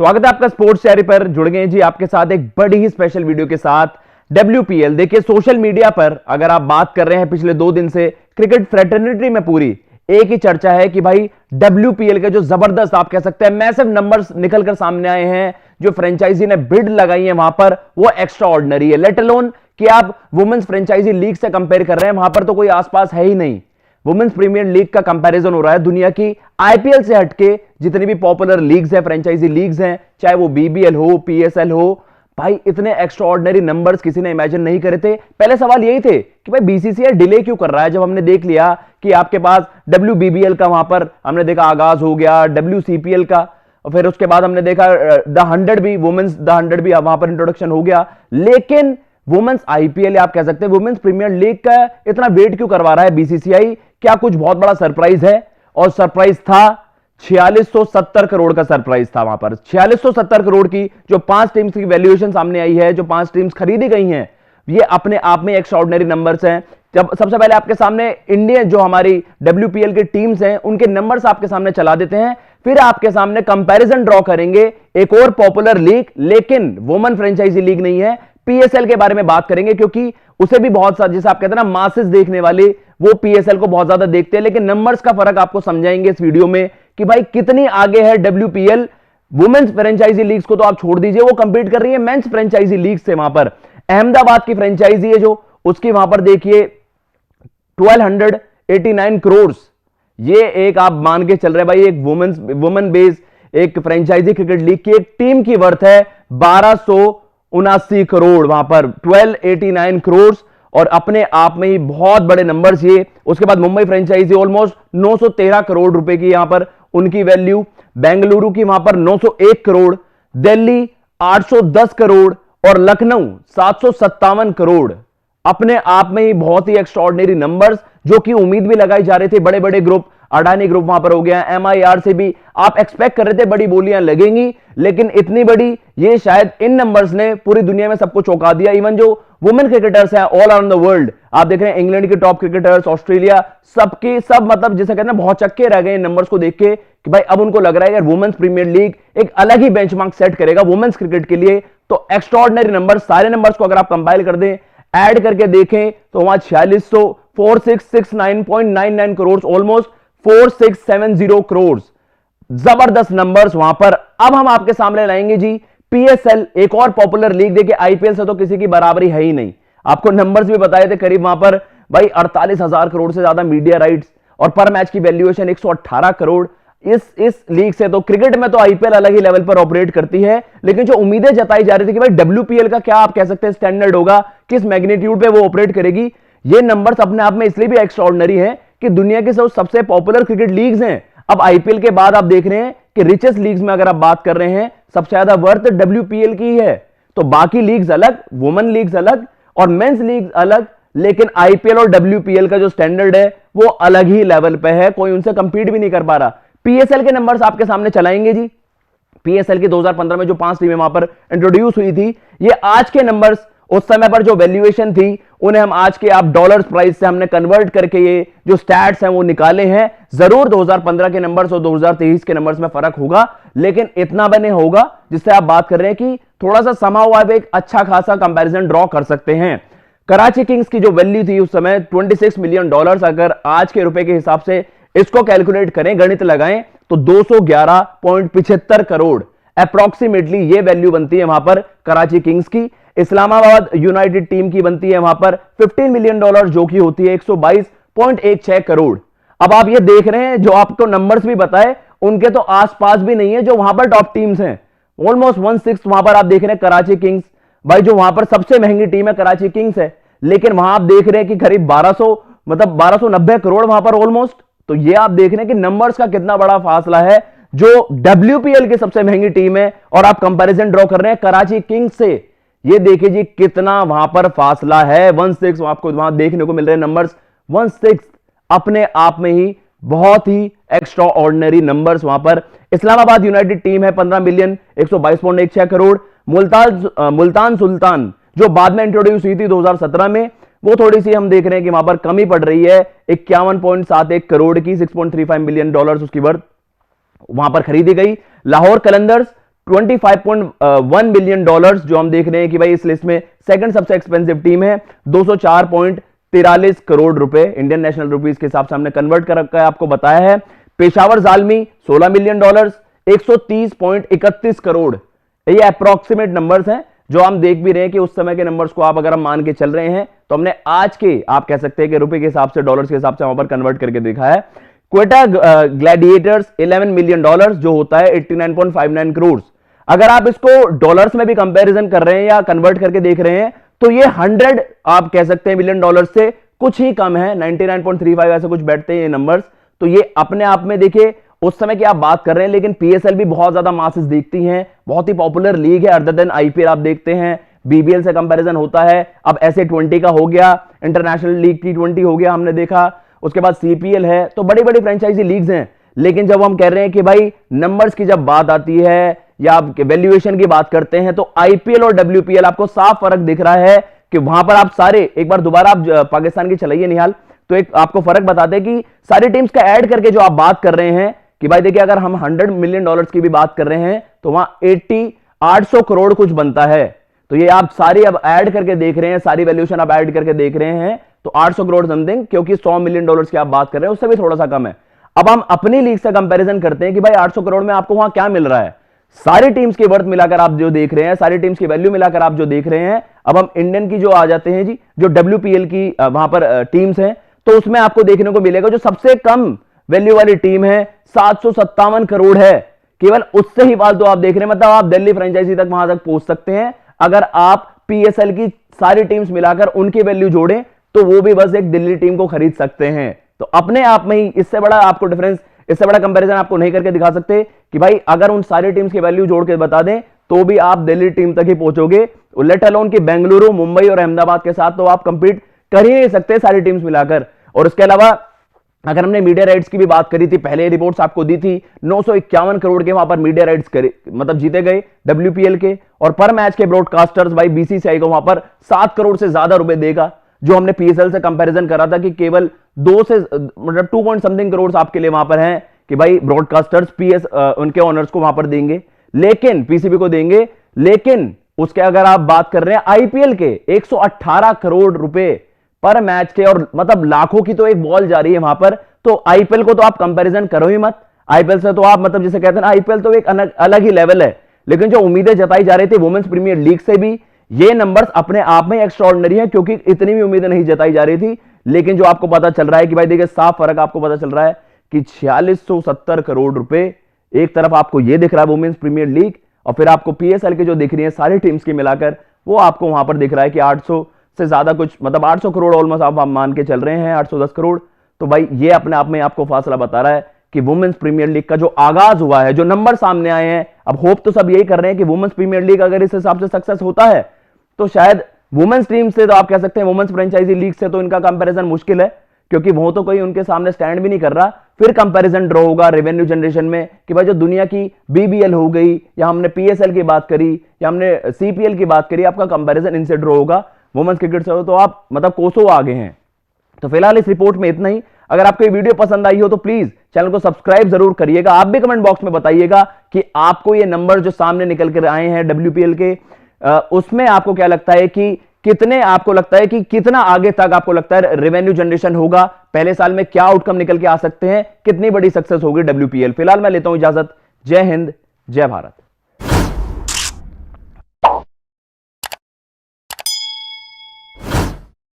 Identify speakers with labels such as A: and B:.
A: स्वागत है आपका स्पोर्ट्स चैनल पर। जुड़ गए जी आपके साथ एक बड़ी ही स्पेशल वीडियो के साथ। WPL देखिए, सोशल मीडिया पर अगर आप बात कर रहे हैं पिछले 2 दिन से क्रिकेट फ्रेटर्निटी में पूरी एक ही चर्चा है कि भाई WPL के जो जबरदस्त आप कह सकते हैं मैसिव नंबर्स निकलकर सामने आए हैं, जो फ्रेंचाइजी ने बिड लगाई है वहां पर वो एक्स्ट्रा ऑर्डिनरी है। लेट अलोन कि आप वुमेन्स फ्रेंचाइजी लीग से कंपेयर कर रहे हैं, वहां पर तो कोई आसपास है ही नहीं। वुमेन्स प्रीमियर लीग का कंपैरिजन हो रहा है दुनिया की IPL से हटके जितनी भी पॉपुलर लीग्स हैं, फ्रेंचाइजी लीग्स हैं, चाहे वो BBL हो, PSL हो। भाई इतने एक्स्ट्रा ऑर्डिनरी नंबर्स किसी ने इमेजिन नहीं करे थे। पहले सवाल यही थे कि भाई BCCI डिले क्यों कर रहा है। जब हमने देख लिया कि आपके पास WBBL का वहां पर हमने देखा आगाज हो गया, WCPL का, और फिर उसके बाद हमने देखा द 100 भी, वुमेन्स द 100 भी वहां पर इंट्रोडक्शन हो गया। लेकिन वुमेन्स IPL आप कह सकते हैं वुमेन्स प्रीमियर लीग का इतना वेट क्यों करवा रहा है BCCI? क्या कुछ बहुत बड़ा सरप्राइज है? और सरप्राइज था 4670 करोड़ का सरप्राइज था वहां पर। 4670 करोड़ की जो 5 टीम्स की वैल्यूएशन सामने आई है, जो 5 टीम्स खरीदी गई हैं, ये अपने आप में एक्स्ट्राऑर्डिनरी नंबर्स हैं। जब सबसे पहले आपके सामने इंडियन जो हमारी WPL की टीम्स हैं उनके नंबर्स आपके सामने चला देते हैं, फिर आपके सामने कंपैरिजन ड्रॉ करेंगे एक और पॉपुलर लीग, लेकिन वुमेन फ्रेंचाइजी लीग नहीं है, PSL के बारे में बात करेंगे, क्योंकि उसे भी बहुत सा, जैसे आप कहते हैं ना मासेस देखने वाले, वो PSL को बहुत ज्यादा देखते हैं। लेकिन नंबर्स का फर्क आपको समझाएंगे इस वीडियो में कि भाई कितनी आगे है WPL। वुमेन्स फ्रेंचाइजी लीग्स को तो आप छोड़ दीजिए, वो कंपीट कर रही है मेंस फ्रेंचाइजी लीग से। वहां पर अहमदाबाद की फ्रेंचाइजी है जो, उसकी वहां पर देखिए 1289 करोड़। ये एक आप मान के चल रहे भाई एक वुमेन बेस एक फ्रेंचाइजी क्रिकेट लीग की एक टीम की वर्थ है 1279 करोड़, वहां पर 1289 करोड़, और अपने आप में ही बहुत बड़े नंबर्स ये। उसके बाद मुंबई फ्रेंचाइजी ऑलमोस्ट 913 करोड़ रुपए की यहां पर उनकी वैल्यू, बेंगलुरु की वहां पर 901 करोड़, दिल्ली 810 करोड़ और लखनऊ 757 करोड़। अपने आप में ही बहुत ही एक्स्ट्राऑर्डिनरी नंबर्स, जो कि उम्मीद भी लगाई जा रही थी। बड़े बड़े ग्रुप, अडानी ग्रुप वहां पर हो गया, MIR से भी आप एक्सपेक्ट कर रहे थे बड़ी बोलियां लगेंगी, लेकिन इतनी बड़ी ये शायद इन नंबर्स ने पूरी दुनिया में सबको चौंका दिया। इवन जो वुमेन क्रिकेटर्स हैं ऑल अराउंड द वर्ल्ड, आप देख रहे हैं इंग्लैंड के टॉप क्रिकेटर्स, ऑस्ट्रेलिया, सबके सब मतलब जिसे कहते हैं बहुत चक्के रह गए इन नंबर्स को देख के कि भाई अब उनको लग रहा है यार वुमेन्स प्रीमियर लीग एक अलग ही बेंचमार्क सेट करेगा वुमेन्स क्रिकेट के लिए। तो एक्स्ट्राऑर्डिनरी नंबर, सारे नंबर्स को अगर आप कंपाइल कर दें, ऐड करके देखें, तो वहां 4669.99 करोड़, ऑलमोस्ट 4670 करोड़, जबरदस्त नंबर्स वहां पर। अब हम आपके सामने लाएंगे जी PSL, एक और पॉपुलर लीग। देखिए IPL से तो किसी की बराबरी है ही नहीं, आपको नंबर्स भी बताए थे। करीब वहां पर भाई 48,000 करोड़ से ज्यादा मीडिया राइट्स, और पर मैच की वैल्यूएशन 118 करोड़। इस लीग से तो क्रिकेट में तो IPL अलग ही लेवल पर ऑपरेट करती है, लेकिन जो उम्मीदें जताई जा रही थी कि भाई WPL का क्या आप कह सकते हैं स्टैंडर्ड होगा, किस मैग्नीट्यूड पे वो ऑपरेट करेगी, ये नंबर्स अपने आप में इसलिए भी एक्स्ट्राऑर्डिनरी है कि दुनिया की सबसे पॉपुलर क्रिकेट लीग्स हैं। अब IPL के बाद आप देख रहे हैं कि रिचेस्ट लीग्स में अगर आप बात कर रहे हैं, सबसे ज्यादा वर्थ WPL की है। तो बाकी लीग्स अलग, वुमेन लीग्स अलग और मेंस लीग्स अलग, लेकिन IPL और WPL का जो स्टैंडर्ड है वो अलग ही लेवल पे है, कोई उनसे कंपीट भी नहीं कर पा रहा। PSL के नंबर्स आपके सामने चलाएंगे जी। PSL की 2015 में जो 5 टीमें वहां पर इंट्रोड्यूस हुई थी, ये आज के नंबर्स, उस समय पर जो वैल्यूएशन थी उन्हें हम आज के आप डॉलर्स प्राइस से हमने कन्वर्ट करके ये जो स्टैट्स हैं वो निकाले हैं। जरूर 2015 के नंबर्स और 2023 के नंबर्स में फर्क होगा, लेकिन इतना बने होगा जिससे आप बात कर रहे हैं कि थोड़ा सा समाव आप एक अच्छा खासा कंपैरिजन ड्रॉ कर सकते हैं। कराची किंग्स की जो वैल्यू थी उस समय 26 मिलियन डॉलर्स, अगर आज के रुपए के हिसाब से इसको कैलकुलेट करें, गणित लगाएं, तो 211.75 करोड़ अप्रोक्सीमेटली ये वैल्यू बनती है वहां पर कराची किंग्स की। इस्लामाबाद यूनाइटेड टीम की बनती है वहां पर 15 मिलियन डॉलर, जो कि होती है 122.16 करोड़। अब आप ये देख रहे हैं जो आपको नंबर्स भी बताए, उनके तो आसपास भी नहीं है जो वहां पर टॉप टीम्स हैं। ऑलमोस्ट 1/6 वहां पर आप देख रहे हैं कराची किंग्स, भाई जो वहां पर सबसे महंगी टीम है कराची किंग्स है, लेकिन वहां आप देख रहे हैं कि करीब 1290 करोड़ वहां पर ऑलमोस्ट। तो ये आप देख रहे हैं कि नंबर्स का कितना बड़ा फासला है। जो WPL की सबसे महंगी टीम है और आप कंपैरिजन ड्रॉ कर रहे हैं कराची किंग्स से, ये देखिए जी कितना वहां पर फासला है। 1/6 आपको वहां देखने को मिल रहे हैं नंबर्स, 1/6 अपने आप में ही बहुत ही एक्स्ट्रा ऑर्डिनरी नंबर्स वहां पर। इस्लामाबाद यूनाइटेड टीम है 15 मिलियन 122.16 करोड़। मुल्तान सुल्तान जो बाद में इंट्रोड्यूस हुई थी 2017 में, वो थोड़ी सी हम देख रहे हैं कि वहां पर कमी पड़ रही है, 51.71 करोड़ की, 6.35 मिलियन डॉलर्स उसकी वर्थ वहां पर खरीदी गई। लाहौर कलंदर्स $25.1 बिलियन जो हम देख रहे हैं कि भाई इस लिस्ट में सेकंड सबसे एक्सपेंसिव टीम है। 204.43 करोड़ रुपए इंडियन नेशनल रुपीज के हिसाब से हमने कन्वर्ट कर रखा है, आपको बताया है। पेशावर जालमी $16 मिलियन, 130.31 करोड़, ये अप्रोक्सीमेट नंबर्स हैं जो हम देख भी रहे हैं कि उस समय के नंबर्स को आप अगर हम मान के चल रहे हैं तो हमने आज के आप कह सकते हैं कि रुपए के हिसाब से, डॉलर्स के हिसाब से वहां पर कन्वर्ट करके देखा है। क्वेटा ग्लैडिएटर्स $11 मिलियन जो होता है 89.59 करोड़। अगर आप इसको डॉलर्स में भी कंपैरिजन कर रहे हैं या कन्वर्ट करके देख रहे हैं तो ये 100 आप कह सकते हैं मिलियन डॉलर से कुछ ही कम है, 99.35 ऐसे कुछ बैठते हैं ये नंबर्स। तो ये अपने आप में देखिए उस समय की आप बात कर रहे हैं, लेकिन पीएसएल भी बहुत ज्यादा मासेस देखती हैं, बहुत ही पॉपुलर लीग है। अदर देन आईपीएल आप देखते हैं, बीबीएल से कंपैरिजन होता है, अब ऐसे 20 का हो गया, इंटरनेशनल लीग T20 हो गया हमने देखा, उसके बाद सीपीएल है, तो बड़ी बड़ी फ्रेंचाइजी लीग्स हैं। लेकिन जब हम कह रहे हैं कि भाई नंबर्स की जब बात आती है या आप वैल्यूएशन की बात करते हैं तो आईपीएल और डब्ल्यूपीएल आपको साफ फर्क दिख रहा है कि वहां पर आप सारे, एक बार दोबारा आप पाकिस्तान की चलाइए निहाल, तो एक आपको फर्क बताते हैं कि सारी टीम्स का ऐड करके जो आप बात कर रहे हैं कि भाई देखिए अगर हम $100 मिलियन की भी बात कर रहे हैं तो वहां 800 करोड़ कुछ बनता है। तो ये आप सारी अब ऐड करके देख रहे हैं, सारी वैल्यूएशन आप ऐड करके देख रहे हैं तो 800 करोड़ समथिंग, क्योंकि $100 मिलियन की आप बात कर रहे हैं उससे भी थोड़ा सा कम है। अब हम अपनी लीग से कंपैरिजन करते हैं कि भाई 800 करोड़ में आपको वहां क्या मिल रहा है। सारी टीम्स की वर्थ मिलाकर आप जो देख रहे हैं, सारी टीम्स की वैल्यू मिलाकर आप जो देख रहे हैं, अब हम इंडियन की जो आ जाते हैं जी, जो डब्ल्यूपीएल की वहां पर टीम्स हैं, तो उसमें आपको देखने को मिलेगा जो सबसे कम वैल्यू वाली टीम है 757 करोड़ है, केवल उससे ही फालतू आप देख रहे हैं। मतलब आप दिल्ली फ्रेंचाइजी तक वहां तक पहुंच सकते हैं अगर आप पीएसएल की सारी टीम्स मिलाकर उनकी वैल्यू जोड़ें तो वो भी बस एक दिल्ली टीम को खरीद सकते हैं। तो अपने आप में ही इससे बड़ा आपको डिफरेंस, इससे बड़ा कंपैरिजन आपको नहीं करके दिखा सकते कि भाई अगर उन सारी टीम्स की वैल्यू जोड़ के बता दें तो भी आप दिल्ली टीम तक ही पहुंचोगे, लेट अलोन की बेंगलुरु, मुंबई और अहमदाबाद के साथ तो आप कंपीट कर ही नहीं सकते सारी टीम्स मिलाकर। और उसके अलावा अगर हमने मीडिया राइट्स की भी बात करी थी, पहले रिपोर्ट्स आपको दी थी 951 करोड़ के वहां पर मीडिया राइट्स मतलब जीते गए डब्ल्यूपीएल के, और पर मैच के ब्रॉडकास्टर्स भाई बीसीसीआई को वहां पर 7 करोड़ से ज्यादा रुपए देगा, जो हमने पीएसएल से कंपैरिजन करा था कि केवल 2 से मतलब 2 पॉइंट समथिंग करोड़ आपके लिए वहां पर हैं कि भाई ब्रॉडकास्टर्स उनके ओनर्स को वहां पर देंगे, लेकिन पीसीबी को देंगे। लेकिन उसके अगर आप बात कर रहे हैं आईपीएल के 118 करोड़ रुपए पर मैच के, और मतलब लाखों की तो एक बॉल जा रही है वहां पर। तो आईपीएल को तो आप कंपैरिजन करो ही मत, आईपीएल से तो आप मतलब जिसे कहते हैं ना, आईपीएल तो एक अलग ही लेवल है। लेकिन जो उम्मीदें जताई जा रही थी वुमेन्स प्रीमियर लीग से भी, ये नंबर्स अपने आप में एक्स्ट्राऑर्डिनरी है, क्योंकि इतनी भी उम्मीदें नहीं जताई जा रही थी। लेकिन जो आपको पता चल रहा है कि भाई देखिए साफ फर्क आपको पता चल रहा है कि 4670 करोड़ रुपए एक तरफ आपको ये दिख रहा है वुमेन्स प्रीमियर लीग, और फिर आपको पीएसएल के जो दिख रही है सारी टीम्स की मिलाकर वो आपको वहां पर दिख रहा है कि 800 से ज्यादा कुछ, मतलब 800 करोड़ ऑलमोस्ट आप मान के चल रहे हैं, 810 करोड़। तो भाई ये अपने आप में आपको फासला बता रहा है कि वुमेन्स प्रीमियर लीग का जो आगाज हुआ है, जो नंबर सामने आए हैं, अब होप तो सब यही कर रहे हैं कि वुमेन्स प्रीमियर लीग अगर इस हिसाब से सक्सेस होता है तो शायद वुमेन्स टीम से, तो आप कह सकते हैं वुमेन्स फ्रेंचाइजी लीग से तो इनका कंपैरिजन मुश्किल है, क्योंकि वो तो कोई उनके सामने स्टैंड भी नहीं कर रहा। फिर कंपैरिजन ड्रॉ होगा रेवेन्यू जनरेशन में कि भाई जो दुनिया की बीबीएल हो गई, या हमने पीएसएल की बात करी, या हमने सीपीएल की बात करी, आपका कंपैरिजन इनसे ड्रॉ होगा। वुमेन्स क्रिकेट से हो तो आप मतलब कोसों आगे हैं। तो फिलहाल इस रिपोर्ट में इतना ही। अगर आपको ये वीडियो पसंद आई हो तो प्लीज चैनल को सब्सक्राइब जरूर करिएगा। आप भी कमेंट बॉक्स में बताइएगा कि आपको ये नंबर जो सामने निकल कर आए हैं डब्ल्यूपीएल के, उसमें आपको क्या लगता है कि कितने, आपको लगता है कि कितना आगे तक आपको लगता है रेवेन्यू जनरेशन होगा, पहले साल में क्या आउटकम निकल के आ सकते हैं, कितनी बड़ी सक्सेस होगी डब्ल्यूपीएल। फिलहाल मैं लेता हूं इजाजत। जय हिंद, जय भारत।